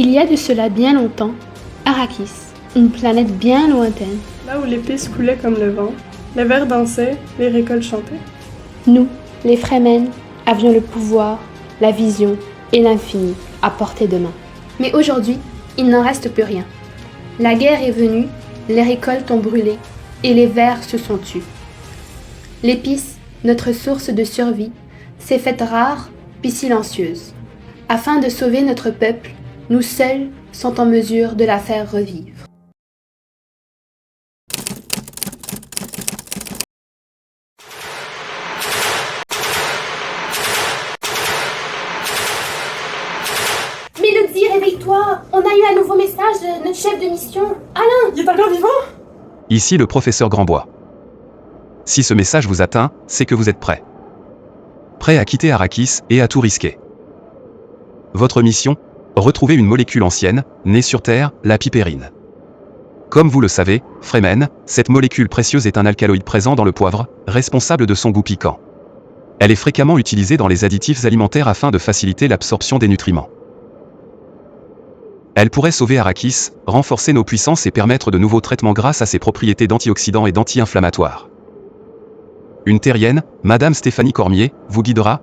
Il y a de cela bien longtemps, Arrakis, une planète bien lointaine. Là où l'épice coulait comme le vent, les vers dansaient, les récoltes chantaient. Nous, les Fremen, avions le pouvoir, la vision et l'infini à portée de main. Mais aujourd'hui, il n'en reste plus rien. La guerre est venue, les récoltes ont brûlé et les vers se sont tus. L'épice, notre source de survie, s'est faite rare puis silencieuse. Afin de sauver notre peuple, nous seuls sommes en mesure de la faire revivre. Mélodie, réveille-toi! On a eu un nouveau message de notre chef de mission, Alain! Il est encore vivant? Ici le professeur Grandbois. Si ce message vous atteint, c'est que vous êtes prêt. Prêt à quitter Arrakis et à tout risquer. Votre mission? Retrouver une molécule ancienne, née sur Terre, la pipérine. Comme vous le savez, Fremen, cette molécule précieuse est un alcaloïde présent dans le poivre, responsable de son goût piquant. Elle est fréquemment utilisée dans les additifs alimentaires afin de faciliter l'absorption des nutriments. Elle pourrait sauver Arrakis, renforcer nos puissances et permettre de nouveaux traitements grâce à ses propriétés d'antioxydants et d'anti-inflammatoires. Une terrienne, Madame Stéphanie Cormier, vous guidera.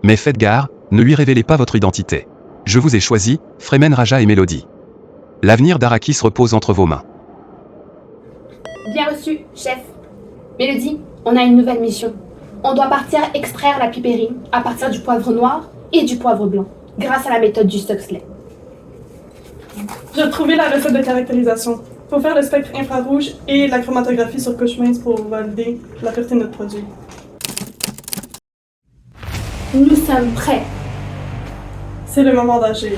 Mais faites gare, ne lui révélez pas votre identité. Je vous ai choisi, Fremen, Raja et Mélodie. L'avenir d'Arrakis repose entre vos mains. Bien reçu, chef. Mélodie, on a une nouvelle mission. On doit partir extraire la pipérine à partir du poivre noir et du poivre blanc, grâce à la méthode du Stuxley. J'ai trouvé la recette de caractérisation. Faut faire le spectre infrarouge et la chromatographie sur couche mince pour valider la pureté de notre produit. Nous sommes prêts. C'est le moment d'agir.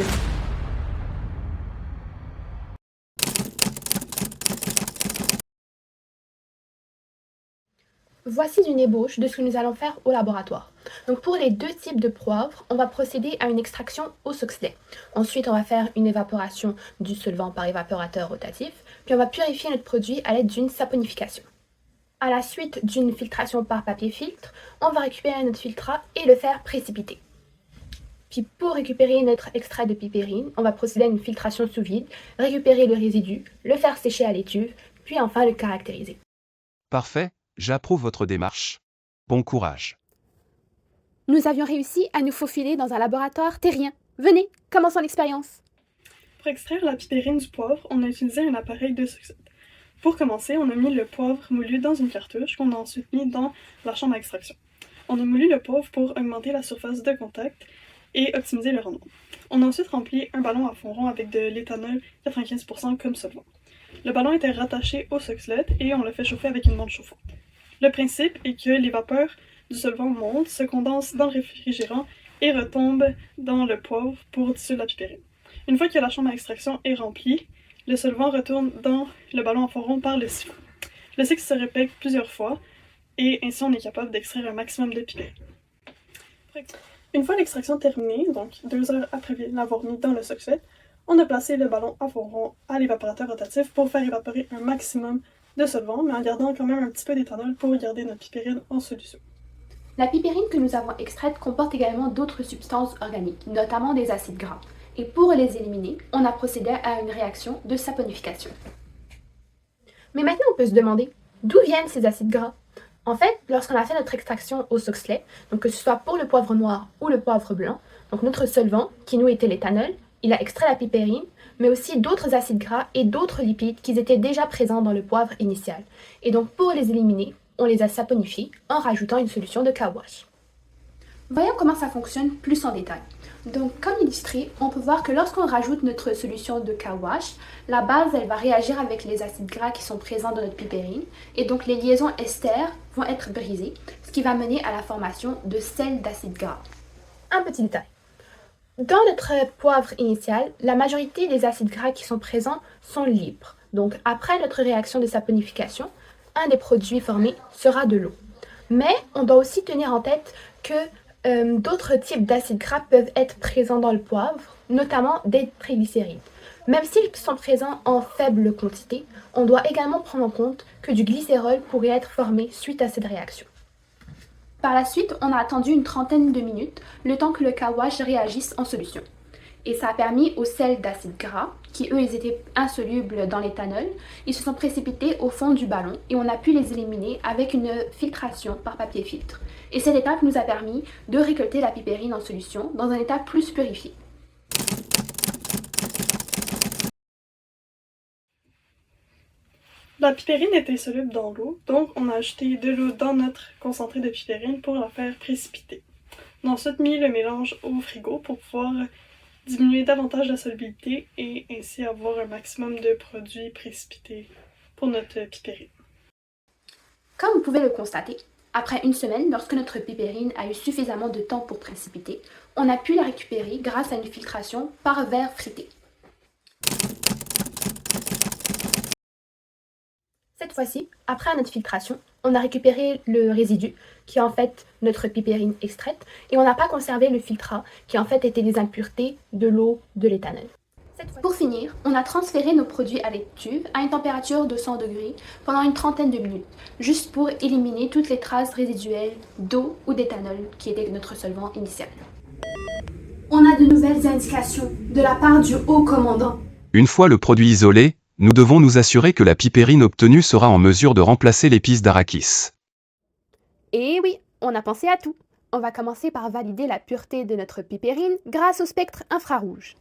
Voici une ébauche de ce que nous allons faire au laboratoire. Donc pour les deux types de poivre, on va procéder à une extraction au Stuxley. Ensuite, on va faire une évaporation du solvant par évaporateur rotatif, puis on va purifier notre produit à l'aide d'une saponification. À la suite d'une filtration par papier filtre, on va récupérer notre filtrat et le faire précipiter. Puis pour récupérer notre extrait de pipérine, on va procéder à une filtration sous vide, récupérer le résidu, le faire sécher à l'étuve, puis enfin le caractériser. Parfait, j'approuve votre démarche. Bon courage. Nous avions réussi à nous faufiler dans un laboratoire terrien. Venez, commençons l'expérience. Pour extraire la pipérine du poivre, on a utilisé un appareil de succès. Pour commencer, on a mis le poivre moulu dans une cartouche qu'on a ensuite mis dans la chambre à extraction. On a moulu le poivre pour augmenter la surface de contact et optimiser le rendement. On a ensuite rempli un ballon à fond rond avec de l'éthanol 95% comme solvant. Le ballon était rattaché au Stuxley et on l'a fait chauffer avec une montre chauffante. Le principe est que les vapeurs du solvant montent, se condensent dans le réfrigérant et retombent dans le poivre pour dissoudre la pipérine. Une fois que la chambre à extraction est remplie, le solvant retourne dans le ballon à fond rond par le siphon. Le cycle se répète plusieurs fois et ainsi on est capable d'extraire un maximum de pipérine. Une fois l'extraction terminée, donc 2 heures après l'avoir mis dans le Stuxley, on a placé le ballon à fond rond à l'évaporateur rotatif pour faire évaporer un maximum de solvant, mais en gardant quand même un petit peu d'éthanol pour garder notre pipérine en solution. La pipérine que nous avons extraite comporte également d'autres substances organiques, notamment des acides gras. Et pour les éliminer, on a procédé à une réaction de saponification. Mais maintenant, on peut se demander, d'où viennent ces acides gras? En fait, lorsqu'on a fait notre extraction au Stuxley, donc que ce soit pour le poivre noir ou le poivre blanc, donc notre solvant, qui nous était l'éthanol, il a extrait la pipérine, mais aussi d'autres acides gras et d'autres lipides qui étaient déjà présents dans le poivre initial. Et donc pour les éliminer, on les a saponifiés en rajoutant une solution de cow-wash. Voyons comment ça fonctionne plus en détail. Donc comme illustré, on peut voir que lorsqu'on rajoute notre solution de cow-wash, la base elle va réagir avec les acides gras qui sont présents dans notre pipérine et donc les liaisons ester vont être brisées, ce qui va mener à la formation de sels d'acides gras. Un petit détail. Dans notre poivre initial, la majorité des acides gras qui sont présents sont libres. Donc après notre réaction de saponification, un des produits formés sera de l'eau. Mais on doit aussi tenir en tête que d'autres types d'acides gras peuvent être présents dans le poivre, notamment des triglycérides. Même s'ils sont présents en faible quantité, on doit également prendre en compte que du glycérol pourrait être formé suite à cette réaction. Par la suite, on a attendu une trentaine de minutes, le temps que le cow-wash réagisse en solution. Et ça a permis aux sels d'acide gras, qui eux ils étaient insolubles dans l'éthanol, ils se sont précipités au fond du ballon et on a pu les éliminer avec une filtration par papier filtre. Et cette étape nous a permis de récolter la pipérine en solution dans un état plus purifié. La pipérine était soluble dans l'eau, donc on a ajouté de l'eau dans notre concentré de pipérine pour la faire précipiter. On a ensuite mis le mélange au frigo pour pouvoir diminuer davantage la solubilité et ainsi avoir un maximum de produits précipités pour notre pipérine. Comme vous pouvez le constater, après une semaine, lorsque notre pipérine a eu suffisamment de temps pour précipiter, on a pu la récupérer grâce à une filtration par verre frité. Cette fois-ci, après notre filtration, on a récupéré le résidu, qui est en fait notre pipérine extraite, et on n'a pas conservé le filtrat, qui en fait était des impuretés de l'eau de l'éthanol. Pour finir, on a transféré nos produits à l'étuve à une température de 100 degrés pendant une trentaine de minutes, juste pour éliminer toutes les traces résiduelles d'eau ou d'éthanol qui était notre solvant initial. On a de nouvelles indications de la part du haut commandant. Une fois le produit isolé, nous devons nous assurer que la pipérine obtenue sera en mesure de remplacer l'épice d'Arrakis. Et oui, on a pensé à tout. On va commencer par valider la pureté de notre pipérine grâce au spectre infrarouge.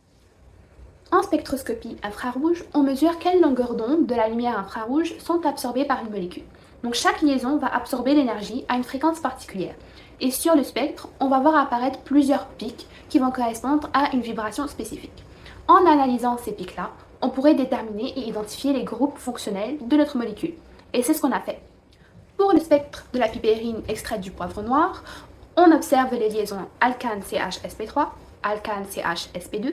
En spectroscopie infrarouge, on mesure quelle longueur d'onde de la lumière infrarouge sont absorbées par une molécule. Donc chaque liaison va absorber l'énergie à une fréquence particulière. Et sur le spectre, on va voir apparaître plusieurs pics qui vont correspondre à une vibration spécifique. En analysant ces pics-là, on pourrait déterminer et identifier les groupes fonctionnels de notre molécule. Et c'est ce qu'on a fait. Pour le spectre de la pipérine extraite du poivre noir, on observe les liaisons alcane CH-sp3, alcane CH-sp2,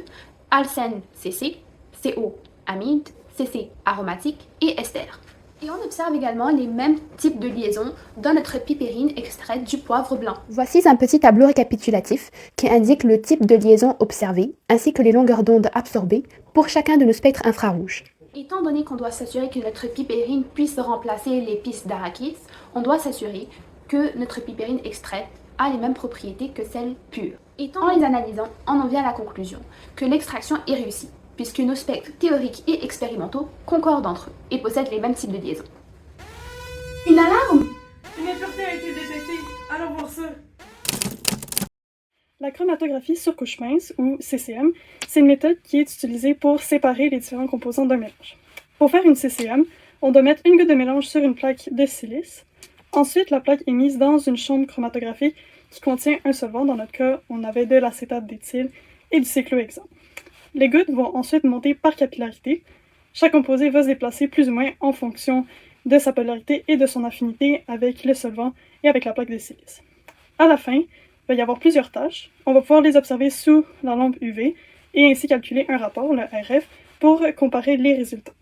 alcène CC, CO amide, CC aromatique et ester. Et on observe également les mêmes types de liaisons dans notre pipérine extraite du poivre blanc. Voici un petit tableau récapitulatif qui indique le type de liaison observé ainsi que les longueurs d'onde absorbées pour chacun de nos spectres infrarouges. Étant donné qu'on doit s'assurer que notre pipérine puisse remplacer l'épice d'Arrakis, on doit s'assurer que notre pipérine extraite a les mêmes propriétés que celle pure. En les analysant, on en vient à la conclusion que l'extraction est réussie, puisque nos spectres théoriques et expérimentaux concordent entre eux et possèdent les mêmes types de liaisons. Une alarme! Une impureté a été détectée, allons voir ça! La chromatographie sur couche mince, ou CCM, c'est une méthode qui est utilisée pour séparer les différents composants d'un mélange. Pour faire une CCM, on doit mettre une goutte de mélange sur une plaque de silice. Ensuite, la plaque est mise dans une sonde chromatographique qui contient un solvant. Dans notre cas, on avait de l'acétate d'éthyle et du cyclohexane. Les gouttes vont ensuite monter par capillarité. Chaque composé va se déplacer plus ou moins en fonction de sa polarité et de son affinité avec le solvant et avec la plaque de silice. À la fin, il va y avoir plusieurs tâches. On va pouvoir les observer sous la lampe UV et ainsi calculer un rapport, le RF, pour comparer les résultats.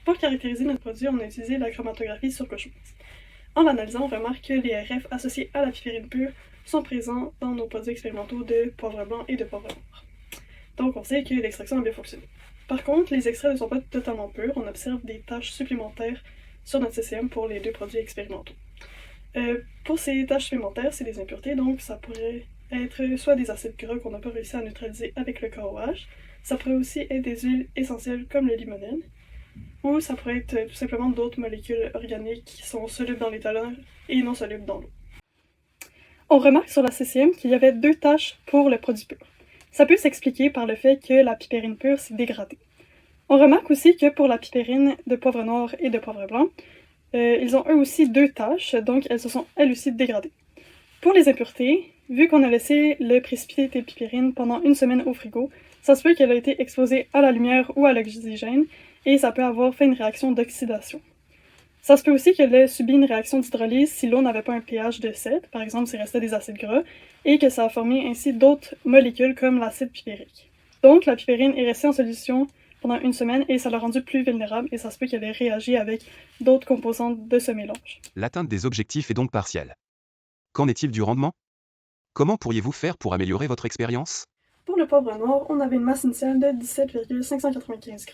Pour caractériser notre produit, on a utilisé la chromatographie sur couche mince. En l'analysant, on remarque que les RF associés à la pipérine pure sont présents dans nos produits expérimentaux de poivre blanc et de poivre noir. Donc on sait que l'extraction a bien fonctionné. Par contre, les extraits ne sont pas totalement purs, on observe des tâches supplémentaires sur notre CCM pour les deux produits expérimentaux. Pour ces tâches supplémentaires, c'est des impuretés, donc ça pourrait être soit des acides gras qu'on n'a pas réussi à neutraliser avec le KOH, ça pourrait aussi être des huiles essentielles comme le limonène, ou ça pourrait être tout simplement d'autres molécules organiques qui sont solubles dans l'éthanol et non solubles dans l'eau. On remarque sur la CCM qu'il y avait deux tâches pour le produit pur. Ça peut s'expliquer par le fait que la pipérine pure s'est dégradée. On remarque aussi que pour la pipérine de poivre noir et de poivre blanc, ils ont eux aussi deux tâches, donc elles se sont elles aussi dégradées. Pour les impuretés, vu qu'on a laissé le précipité de pipérine pendant une semaine au frigo, ça se peut qu'elle a été exposée à la lumière ou à l'oxygène, et ça peut avoir fait une réaction d'oxydation. Ça se peut aussi qu'elle ait subi une réaction d'hydrolyse si l'eau n'avait pas un pH de 7, par exemple s'il restait des acides gras, et que ça a formé ainsi d'autres molécules comme l'acide pipérique. Donc la pipérine est restée en solution pendant une semaine et ça l'a rendue plus vulnérable et ça se peut qu'elle ait réagi avec d'autres composantes de ce mélange. L'atteinte des objectifs est donc partielle. Qu'en est-il du rendement? Comment pourriez-vous faire pour améliorer votre expérience? Pour le poivre noir, on avait une masse initiale de 17,595 g.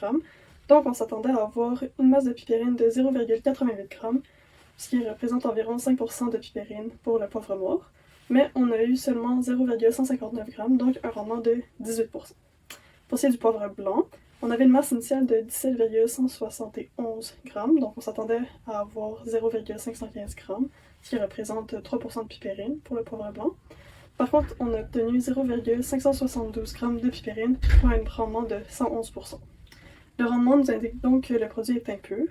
Donc on s'attendait à avoir une masse de pipérine de 0,88 g, ce qui représente environ 5% de pipérine pour le poivre noir. mais on a eu seulement 0,159 g, donc un rendement de 18%. Pour ce qui est du poivre blanc, on avait une masse initiale de 17,171 g, donc on s'attendait à avoir 0,515 g, ce qui représente 3% de pipérine pour le poivre blanc. Par contre, on a obtenu 0,572 g de pipérine pour un rendement de 111%. Le rendement nous indique donc que le produit est impur,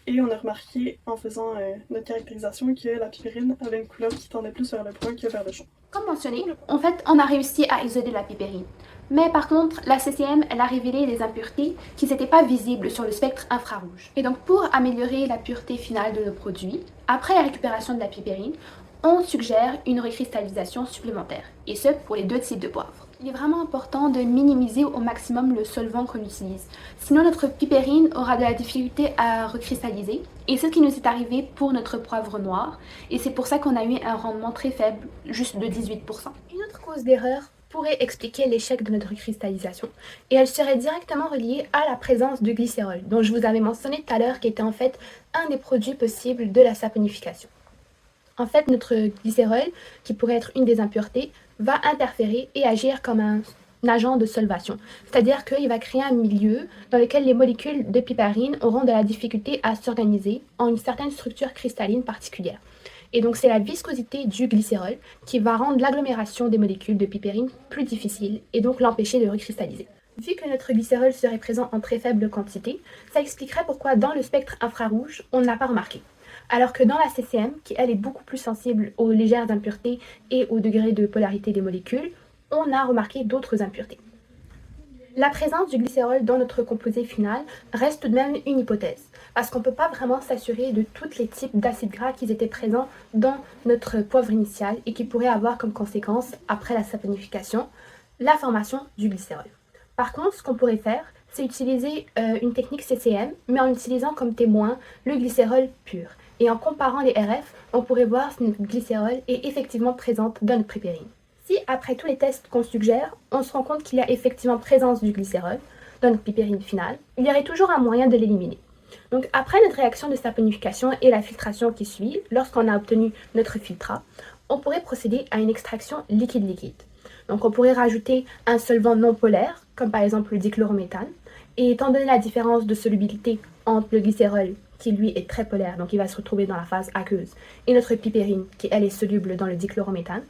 et on a remarqué en faisant notre caractérisation que la pipérine avait une couleur qui tendait plus vers le brun que vers le jaune. Comme mentionné, en fait, on a réussi à isoler la pipérine. Mais par contre, la CCM, elle a révélé des impuretés qui n'étaient pas visibles sur le spectre infrarouge. Et donc, pour améliorer la pureté finale de nos produits, après la récupération de la pipérine, on suggère une recristallisation supplémentaire, et ce pour les deux types de poivre. Il est vraiment important de minimiser au maximum le solvant qu'on utilise, sinon notre pipérine aura de la difficulté à recristalliser, et c'est ce qui nous est arrivé pour notre poivre noir, et c'est pour ça qu'on a eu un rendement très faible, juste de 18%. Une autre cause d'erreur pourrait expliquer l'échec de notre cristallisation, et elle serait directement reliée à la présence de glycérol, dont je vous avais mentionné tout à l'heure qui était en fait un des produits possibles de la saponification. En fait, notre glycérol, qui pourrait être une des impuretés, va interférer et agir comme un agent de solvation. C'est-à-dire qu'il va créer un milieu dans lequel les molécules de piperine auront de la difficulté à s'organiser en une certaine structure cristalline particulière. Et donc c'est la viscosité du glycérol qui va rendre l'agglomération des molécules de piperine plus difficile et donc l'empêcher de recristalliser. Vu que notre glycérol serait présent en très faible quantité, ça expliquerait pourquoi dans le spectre infrarouge, on ne l'a pas remarqué. Alors que dans la CCM, qui elle est beaucoup plus sensible aux légères impuretés et au degré de polarité des molécules, on a remarqué d'autres impuretés. La présence du glycérol dans notre composé final reste tout de même une hypothèse, parce qu'on ne peut pas vraiment s'assurer de tous les types d'acides gras qui étaient présents dans notre poivre initial et qui pourraient avoir comme conséquence, après la saponification, la formation du glycérol. Par contre, ce qu'on pourrait faire, c'est utiliser une technique CCM, mais en utilisant comme témoin le glycérol pur. Et en comparant les RF, on pourrait voir si notre glycérol est effectivement présente dans notre pipérine. Si, après tous les tests qu'on suggère, on se rend compte qu'il y a effectivement présence du glycérol dans notre pipérine finale, il y aurait toujours un moyen de l'éliminer. Donc après notre réaction de saponification et la filtration qui suit, lorsqu'on a obtenu notre filtrat, on pourrait procéder à une extraction liquide-liquide. Donc on pourrait rajouter un solvant non polaire, comme par exemple le dichlorométhane, et étant donné la différence de solubilité entre le glycérol, qui lui est très polaire, donc il va se retrouver dans la phase aqueuse, et notre pipérine, qui elle est soluble dans le dichlorométhane,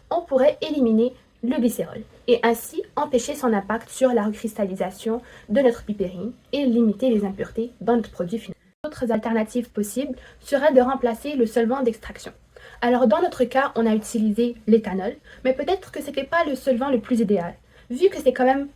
on pourrait éliminer le glycérol, et ainsi empêcher son impact sur la recristallisation de notre pipérine et limiter les impuretés dans notre produit final. D'autres alternatives possibles seraient de remplacer le solvant d'extraction. Alors dans notre cas, on a utilisé l'éthanol, mais peut-être que ce n'était pas le solvant le plus idéal. Vu que c'est quand même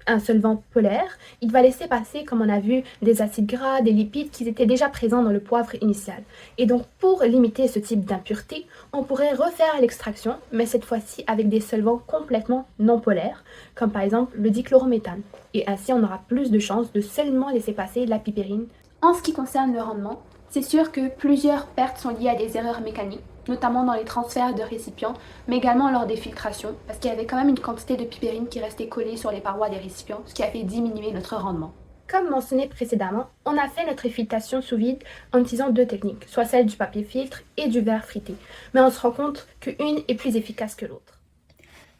un solvant polaire, il va laisser passer, comme on a vu, des acides gras, des lipides qui étaient déjà présents dans le poivre initial. Et donc pour limiter ce type d'impureté, on pourrait refaire l'extraction, mais cette fois-ci avec des solvants complètement non polaires, comme par exemple le dichlorométhane. Et ainsi on aura plus de chances de seulement laisser passer la pipérine. En ce qui concerne le rendement, c'est sûr que plusieurs pertes sont liées à des erreurs mécaniques, notamment dans les transferts de récipients, mais également lors des filtrations, parce qu'il y avait quand même une quantité de pipérine qui restait collée sur les parois des récipients, ce qui a fait diminuer notre rendement. Comme mentionné précédemment, on a fait notre filtration sous vide en utilisant deux techniques, soit celle du papier filtre et du verre frité, mais on se rend compte qu'une est plus efficace que l'autre.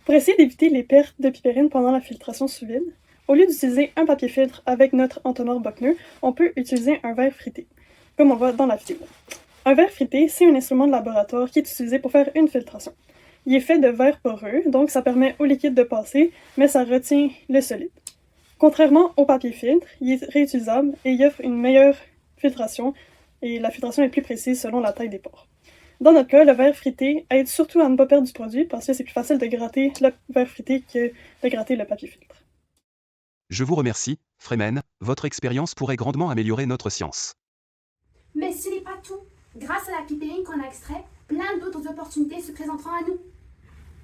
Pour essayer d'éviter les pertes de pipérine pendant la filtration sous vide, au lieu d'utiliser un papier filtre avec notre entonnoir Buckner, on peut utiliser un verre frité, comme on voit dans la vidéo. Un verre frité, c'est un instrument de laboratoire qui est utilisé pour faire une filtration. Il est fait de verre poreux, donc ça permet au liquide de passer, mais ça retient le solide. Contrairement au papier filtre, il est réutilisable et il offre une meilleure filtration, et la filtration est plus précise selon la taille des pores. Dans notre cas, le verre frité aide surtout à ne pas perdre du produit parce que c'est plus facile de gratter le verre frité que de gratter le papier filtre. Je vous remercie, Freeman, votre expérience pourrait grandement améliorer notre science. Mais ce n'est pas tout. Grâce à la pipérine qu'on a extrait, plein d'autres opportunités se présenteront à nous.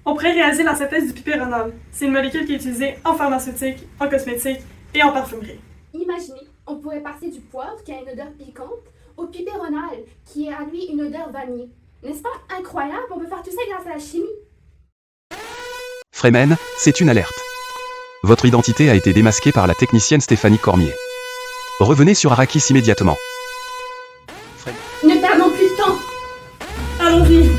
On pourrait réaliser la synthèse du pipéronal. C'est une molécule qui est utilisée en pharmaceutique, en cosmétique et en parfumerie. Imaginez, on pourrait passer du poivre qui a une odeur piquante au pipéronal qui a lui une odeur vanille. N'est-ce pas incroyable? On peut faire tout ça grâce à la chimie. Freeman, c'est une alerte. Votre identité a été démasquée par la technicienne Stéphanie Cormier. Revenez sur Arrakis immédiatement. Ne perdons plus de temps. Allons-y!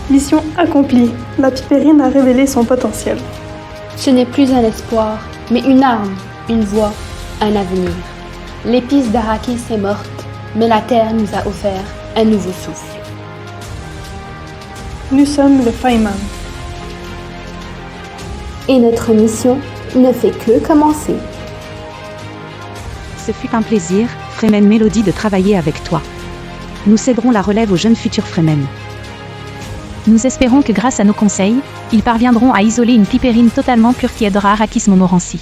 Mission accomplie. La Pipérine a révélé son potentiel. Ce n'est plus un espoir, mais une arme, une voie, un avenir. L'épice d'Arrakis est morte, mais la terre nous a offert un nouveau souffle. Nous sommes le Fayman. Et notre mission ne fait que commencer. Ce fut un plaisir, Fremen Mélodie, de travailler avec toi. Nous céderons la relève aux jeunes futurs Fremen. Nous espérons que grâce à nos conseils, ils parviendront à isoler une Pipérine totalement pure qui aidera Arrakis Montmorency.